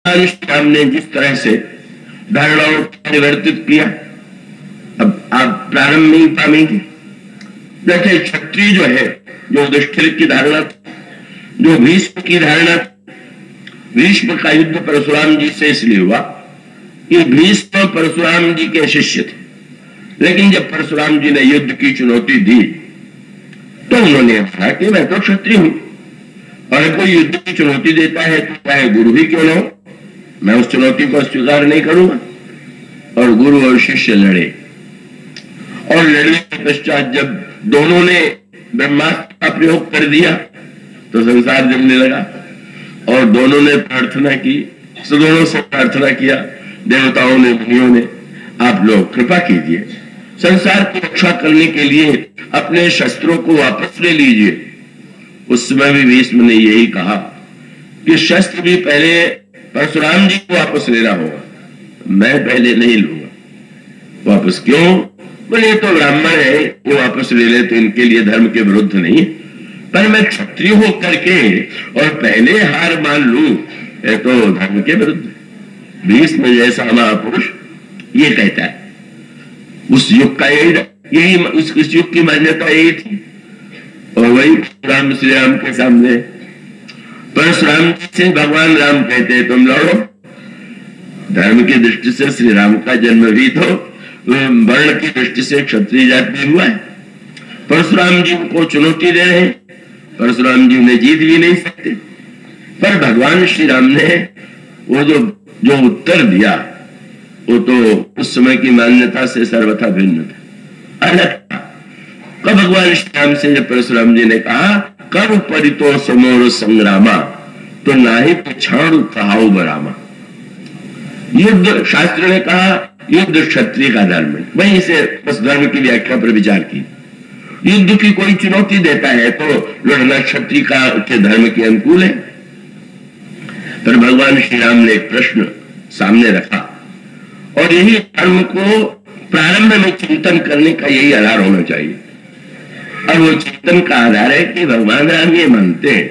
राम ने जिस तरह से धारणाओं को परिवर्तित किया, अब आप प्रारंभ में ही पाएंगे। जैसे क्षत्रिय जो है, जो युधिष्ठिर की धारणा, जो भीष्म की धारणा, भीष्म का युद्ध परशुराम जी से इसलिए हुआ कि भीष्म परशुराम जी के शिष्य थे, लेकिन जब परशुराम जी ने युद्ध की चुनौती दी तो उन्होंने कहा कि मैं तो क्षत्रिय हूं, और कोई युद्ध की चुनौती देता है तो चाहे गुरु ही क्यों न हो, मैं उस चुनौती को स्वीकार नहीं करूंगा। और गुरु और शिष्य लड़े, और लड़ने के पश्चात जब दोनों ने ब्रह्मास्त्र का प्रयोग कर दिया तो संसार जमने लगा, और दोनों ने प्रार्थना की, दोनों से प्रार्थना किया, देवताओं ने, मुनियों ने, आप लोग कृपा कीजिए, संसार की रक्षा करने के लिए अपने शस्त्रों को वापस ले लीजिए। उस समय भी भीष्म ने यही कहा कि शस्त्र भी पहले परशुराम जी को वापस लेना होगा, मैं पहले नहीं लूंगा। वापस क्यों? बोले तो ब्राह्मण है, वो वापस ले ले तो इनके लिए धर्म के विरुद्ध नहीं है, पर मैं क्षत्रिय हो करके और पहले हार मान लूं ये तो धर्म के विरुद्ध। भीष्म जैसा महापुरुष ये कहता है। उस युग का यही उस युग की मान्यता यही थी, और वही राम श्री राम के सामने परशुराम से भगवान राम कहते तुम लड़ो। धर्म की दृष्टि से श्री राम का जन्म भी तो वर्ण की दृष्टि से क्षत्रिय जाति में हुआ है। परशुराम जी को चुनौती दे रहे हैं, परशुराम जी उन्हें जीत भी नहीं सकते, पर भगवान श्री राम ने वो जो उत्तर दिया वो तो उस समय की मान्यता से सर्वथा भिन्न था, अलग था। कब भगवान श्री राम से जब परशुराम जी ने कहा कर परितो समोर संग्रामा तो नाही पिछाड़ू कहाऊ बरामा। युद्ध शास्त्र ने कहा युद्ध क्षत्रिय का धर्म है, वहीं से उस धर्म की व्याख्या पर विचार की। युद्ध की कोई चुनौती देता है तो लड़ना क्षत्रिय के धर्म के अनुकूल है। पर भगवान श्री राम ने एक प्रश्न सामने रखा, और यही धर्म को प्रारंभ में चिंतन करने का यही आधार होना चाहिए। और वो चिंतन का आधार है कि भगवान राम ये मानते हैं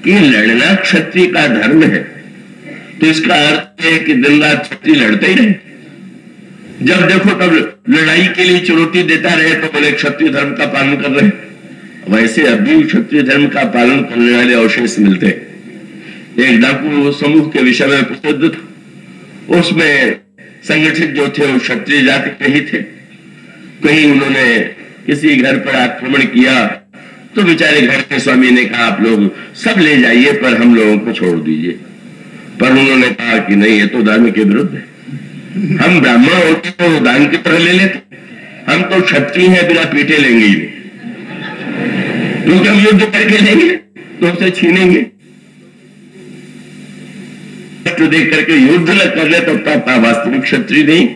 कि लड़ना क्षत्रिय का धर्म है, तो इसका अर्थ है कि दिन रात क्षत्रिय लड़ते ही रहे, जब देखो तब लड़ाई के लिए चुनौती देता रहे तो बोले क्षत्रिय धर्म का पालन कर रहे। वैसे अभी क्षत्रिय धर्म का पालन करने वाले अवशेष मिलते। एक डाकू समूह के विषय में प्रसिद्ध था, उसमें संगठित जो थे वो क्षत्रिय जाति के ही थे। कहीं उन्होंने किसी घर पर आक्रमण किया तो बेचारे घर के स्वामी ने कहा आप लोग सब ले जाइए पर हम लोगों को छोड़ दीजिए। पर उन्होंने कहा कि नहीं, ये तो धर्म के विरुद्ध है, हम ब्राह्मण होते तो दान की तरह ले लेते, हम तो क्षत्रिय हैं, बिना पीटे लेंगे ही नहीं, क्योंकि हम युद्ध करके लेंगे तो उसे छीनेंगे। देख करके युद्ध न कर ले तब तक वास्तविक क्षत्रिय नहीं।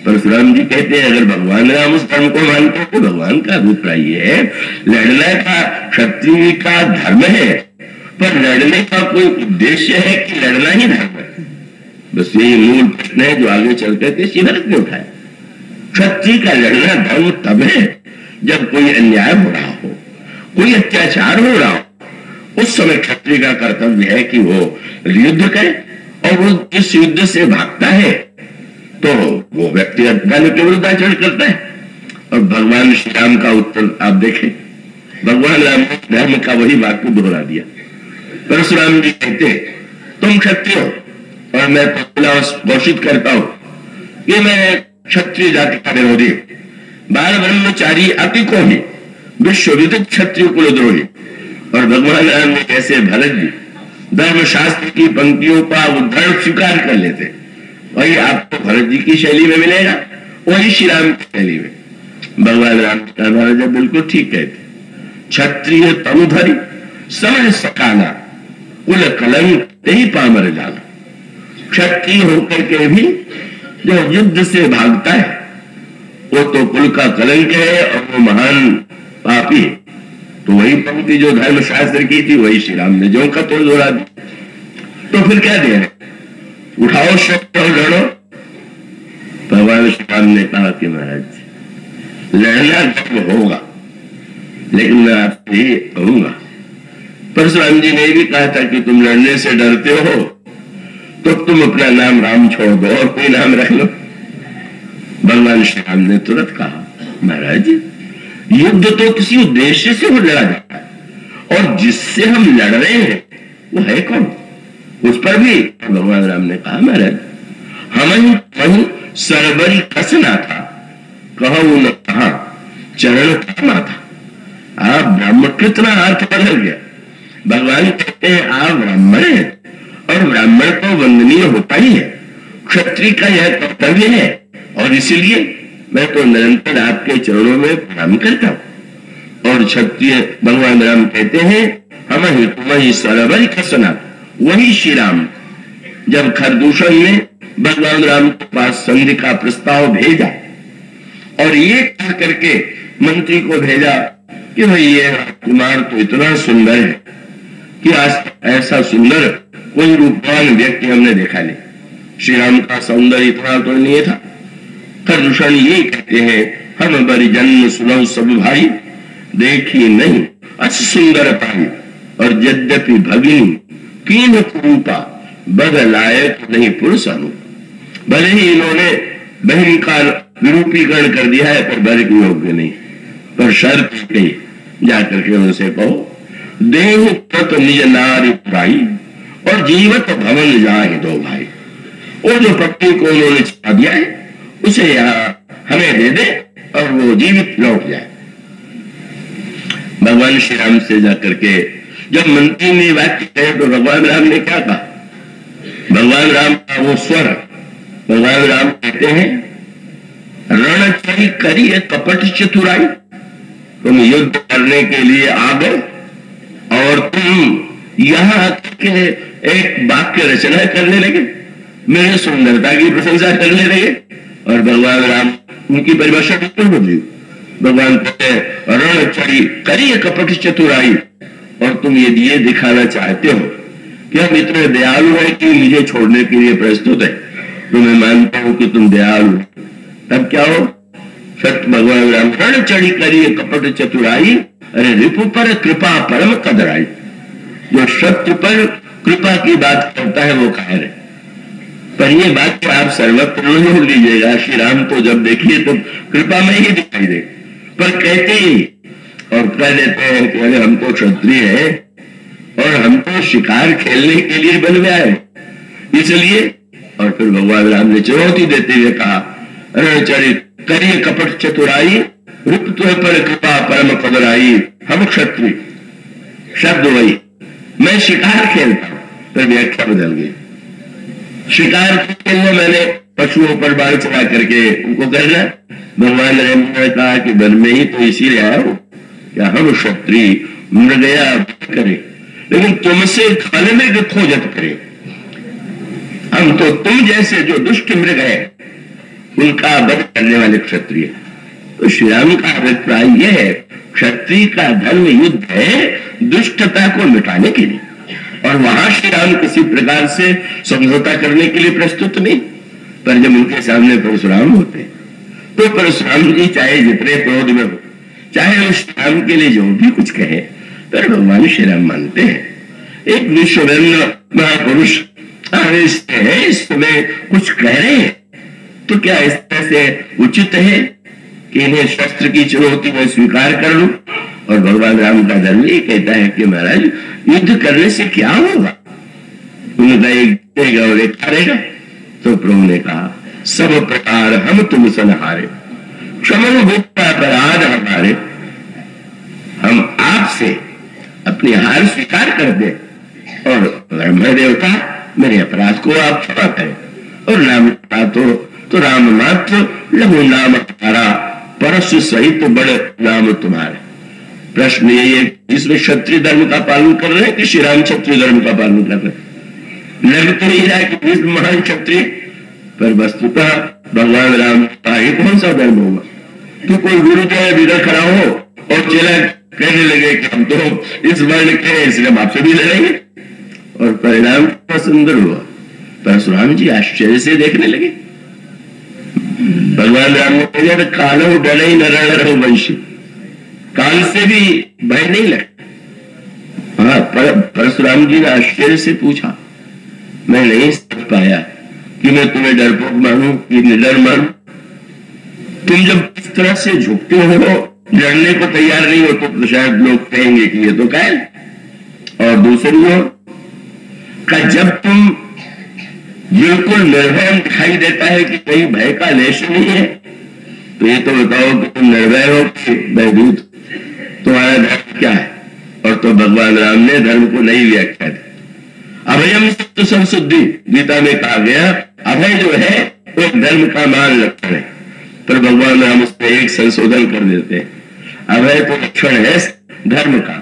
परशुराम जी कहते हैं अगर भगवान राम उस धर्म को मानते हैं तो भगवान का अभिप्राय है लड़ना का क्षत्रिय का धर्म है, पर लड़ने का कोई उद्देश्य है कि लड़ना ही धर्म है। बस यही मूल प्रश्न है जो आगे चलते थे शिवरत ने उठाया। क्षत्रिय का लड़ना धर्म तब है जब कोई अन्याय हो रहा हो, कोई अत्याचार हो रहा हो, उस समय क्षत्रिय का कर्तव्य है कि वो युद्ध करे, और वो इस युद्ध से भागता है तो वो व्यक्तिगत धर्म के विरुद्ध आचरण करता है। और भगवान श्री राम का उत्तर आप देखें, भगवान राम ने धर्म का वही वाक्य दोहरा दिया। परशुराम जी कहते तुम क्षत्रिय हो और मैं घोषित करता हूं कि मैं क्षत्रिय जाति का विरोधी, बाल ब्रह्मचारी अति को ही विश्व विदित क्षत्रिय कुलद्रोही। और भगवान राम ने कैसे भरत जी धर्मशास्त्र की पंक्तियों का उद्धरण स्वीकार कर लेते, वही आपको भरत जी की शैली में मिलेगा, वही श्री राम की शैली में। भगवान राम का महाराजा बिल्कुल ठीक कहते, क्षत्रिय तनुधरी समझ सकाना कुल कलंक ही पामर जाना। क्षत्रिय होकर के भी जो युद्ध से भागता है वो तो कुल का कलंक है और वो महान पापी है। तो वही पंक्ति जो धर्मशास्त्र की थी वही श्री राम ने जो का तोड़ दोहरा दी। तो फिर क्या दे रहे, उठाओ शस्त्र और लड़ो। भगवान श्री राम ने कहा कि महाराज लड़ना जब होगा, लेकिन मैं आपसे ही कहूंगा, परशुराम जी ने भी कहा था कि तुम लड़ने से डरते हो तो तुम अपना नाम राम छोड़ दो और कोई नाम रख लो। भगवान श्री राम ने तुरंत कहा, महाराज युद्ध तो किसी उद्देश्य से हो लड़ा जाता है और जिससे हम लड़ रहे हैं वो है कौन, उस पर भी भगवान राम ने कहा, महाराज हम वही सरबरी कसना था, कहूं न कहा चरण कमा था। आप ब्राह्मण, कितना अर्थ बदल गया। भगवान कहते हैं आप ब्राह्मण हैं और ब्राह्मण को वंदनीय होता ही है, क्षत्रिय का यह कर्तव्य है और इसीलिए मैं तो निरंतर आपके चरणों में प्रणाम करता हूं। और क्षत्रिय भगवान राम कहते हैं हम ही तुम्हें सरबरी कसना, वही श्री राम जब खरदूषण ने भगवान राम के पास संधि का प्रस्ताव भेजा और ये कह करके मंत्री को भेजा कि भाई ये राजकुमार तो इतना सुंदर है कि आज ऐसा सुंदर कोई रूपवान व्यक्ति हमने देखा नहीं। श्री राम का सौंदर्य इतना तो नहीं था। खरदूषण ये कहते हैं हम बड़ी जन्म सुनौ सब भाई, देखी नहीं अस सुंदर पाई और यद्यपि भगिनी कीन रूपा बद लायक नहीं पुरुष अनु। भले ही इन्होंने बहन का विरूपीकरण कर दिया है पर बर की योग्य नहीं, पर शर्त पे जाकर के उनसे कहो देह तत् निज नारी भाई और जीवत भवन जाए दो भाई। वो जो पत्नी को उन्होंने छिपा दिया है उसे यहाँ हमें दे दे और वो जीवित लौट जाए। भगवान श्री राम से जाकर के जब मंत्री ने वाक्य कहे तो भगवान राम ने क्या कहा, भगवान राम का वो स्वर, भगवान राम कहते हैं रणचरी करिए कपट चतुराई। तुम युद्ध करने के लिए आ गए और तुम यहाँ के एक वाक्य रचना करने लगे, मेरे सुंदरता की प्रशंसा करने लगे। और भगवान राम उनकी परिभाषा बिल्कुल बदली। भगवान कहते हैं रणचरी करिए कपट चतुराई, और तुम ये दिखाना चाहते हो कि हम इतने दयालु हैं कि मुझे छोड़ने के लिए प्रस्तुत है, तो मैं मानता हूं कि तुम दयालु, तब क्या हो सत्य भगवान राम रणचरी करिए कपट चतुराई, अरे रिपु पर कृपा परम कदराई। जो शत्रु पर कृपा की बात करता है वो कायर है। पर ये बात तो आप सर्वत्र नहीं लीजिएगा, श्री राम तो जब देखिए तो कृपा में ही दिखाई दे, पर कहते ही और कह देते हैं कि अरे हम तो क्षत्रिय है और हम तो शिकार खेलने के लिए बन गया है इसलिए। और फिर भगवान राम ने चुनौती देते हुए कहा रणचरी करिए कपट चतुराई, रूप तुह पर कृपा परम कदराई। हम क्षत्रिय शब्द वही, मैं शिकार खेलता हूं, पर व्याख्या बदल गई। शिकार खेलने मैंने पशुओं पर बाढ़ चला करके उनको करना। भगवान राम ने कहा कि वन में ही तो इसीलिए आया हूं क्या हम क्षत्रिय मृगया करे, लेकिन तुमसे खाने में खोजत करे। हम तो तुम जैसे जो दुष्ट मृग है उनका वध करने वाले क्षत्रिय। तो श्री राम का अभिप्राय यह है क्षत्रिय का धर्म युद्ध है दुष्टता को मिटाने के लिए, और वहां श्री राम किसी प्रकार से समझौता करने के लिए प्रस्तुत नहीं। पर जब उनके सामने परशुराम होते तो परशुराम जी चाहे जितने क्रोध में हो, चाहे उस राम के लिए जो भी कुछ कहे, पर भगवान श्री राम मानते हैं एक विश्ववरेण्य महापुरुष आवेश है, इस समय कुछ कह रहे हैं तो क्या इस तरह से उचित है कि इन्हें शस्त्र की चुनौती में स्वीकार कर लूं। और भगवान राम का धर्म ये कहता है कि महाराज युद्ध करने से क्या होगा, उनका एक देगा और एक हारेगा। तो प्रभु ने कहा सब प्रकार हम तुम सनहारे, क्षमन भूखा अपराध हमारे। हम आपसे अपनी हार स्वीकार कर दे और ब्रह्म देवता मेरे अपराध को आप क्षमा करें। और नाम तो राम मात्र लघु नाम हमारा, परशु सहित बड़े नाम तुम्हारे। प्रश्न ये है इसमें क्षत्रिय धर्म का पालन कर रहे हैं कि श्री राम क्षत्रिय धर्म का पालन कर रहे हैं। लग तो नहीं रहा कि महान क्षत्रिय, पर वस्तुतः भगवान राम का ही कौन सा धर्म होगा कि कोई गुरु जो है इधर खड़ा हो और चेला कहने लगे कि हम तो इस वर्ण के हैं इसलिए हम आपसे भी लड़ेंगे। और परिणाम कितना सुंदर हुआ, परशुराम जी आश्चर्य से देखने लगे। भगवान राम ने कहा कालो डरे ही न रहो वंशी, काल से भी भय नहीं लगता। हाँ, परशुराम जी ने आश्चर्य से पूछा मैं नहीं समझ पाया कि मैं तुम्हें डरपोक मानूं कि निडर मानूं। तुम जब इस तरह से झुकते हो, लड़ने को तैयार नहीं हो, तो शायद लोग कहेंगे कि ये तो कायल। और दूसरी ओर का जब तुम बिल्कुल निर्भय दिखाई देता है कि कहीं भय का लेश नहीं है, तो ये तो बताओ कि तुम निर्भय हो कि भयभीत? तुम्हारा धर्म क्या है? और तो भगवान राम ने धर्म को नई व्याख्या दी। अभयम सत्य संशुद्धि, गीता में कहा गया अभय जो है वो धर्म का मान लक्षण है, पर भगवान राम उसमें एक संशोधन कर देते हैं। अभय तो लक्षण है धर्म का,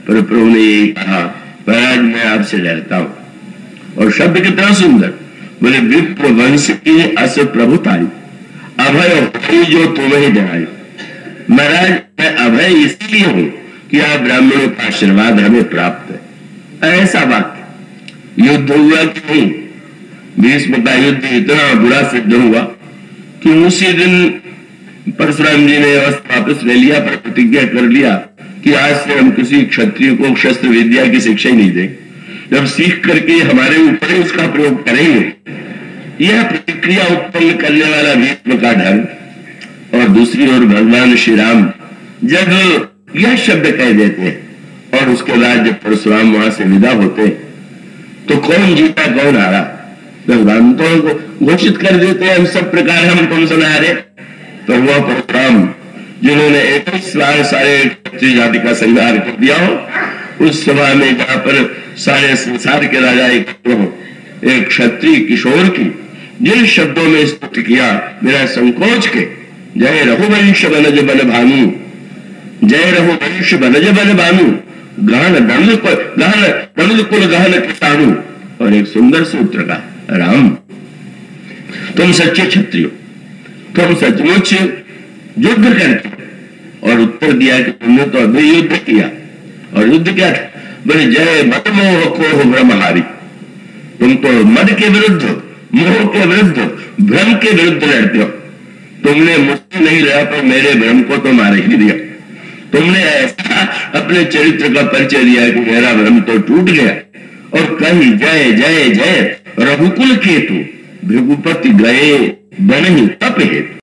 पर प्रभु ने यही कहा महाराज मैं आपसे डरता हूं। और शब्द कितना सुंदर, बोले विप्र वंश की अस प्रभुताई, अभय जो तुम्हें डराए। महाराज मैं अभय इसलिए हूं कि आप ब्राह्मणों का आशीर्वाद हमें प्राप्त है। ऐसा वाक्य युद्ध हुआ कि नहीं, भीष्म का युद्ध इतना बुरा सिद्ध हुआ कि उसी दिन परशुराम जी ने अवस्था वापस ले लिया, पर प्रतिज्ञा कर लिया कि आज से हम किसी क्षत्रिय को शस्त्र विद्या की शिक्षा ही नहीं देंगे। जब सीख करके हमारे ऊपर ही उसका प्रयोग करेंगे, यह प्रतिक्रिया उत्पन्न करने वाला भीष्म का ढंग। और दूसरी ओर भगवान श्री राम जब यह शब्द कह देते हैं और उसके बाद जब परशुराम वहां से विदा होते हैं, तो कौन जीता कौन हारा भगवान तो घोषित कर देते हैं, हम सब प्रकार हम तुमसे हारे। तो वह परशुराम जिन्होंने 21 बार सारे क्षत्रिय जाति का संहार कर दिया हो, उस सभा में जहां पर सारे संसार के राजा एकत्र हो, एक क्षत्रिय किशोर की जिन शब्दों में स्तुति किया, मेरा संकोच के जय रघुवंश बनज बन भानु, जय रघुवंश बनज बन भानु, गहन दंड कुल गहन किसानु। और एक सुंदर सूत्र का राम तुम सच्चे क्षत्रिय, तुम सचमुच युद्ध करते। और उत्तर दिया कि तुमने तो अभी युद्ध किया। और युद्ध क्या था? बोले जय मत मोह को ब्रह्महारी, तुम तो मद के विरुद्ध, मोह के विरुद्ध, भ्रम के विरुद्ध लड़ते हो। तुमने मुझसे नहीं लड़ा, पर मेरे भ्रम को तो मार ही दिया। तुमने ऐसा अपने चरित्र का परिचय दिया कि मेरा भ्रम तो टूट गया। और कहीं जय जय जय रघुकुल केतु, भृगुपति गए बन ही तप हेतु।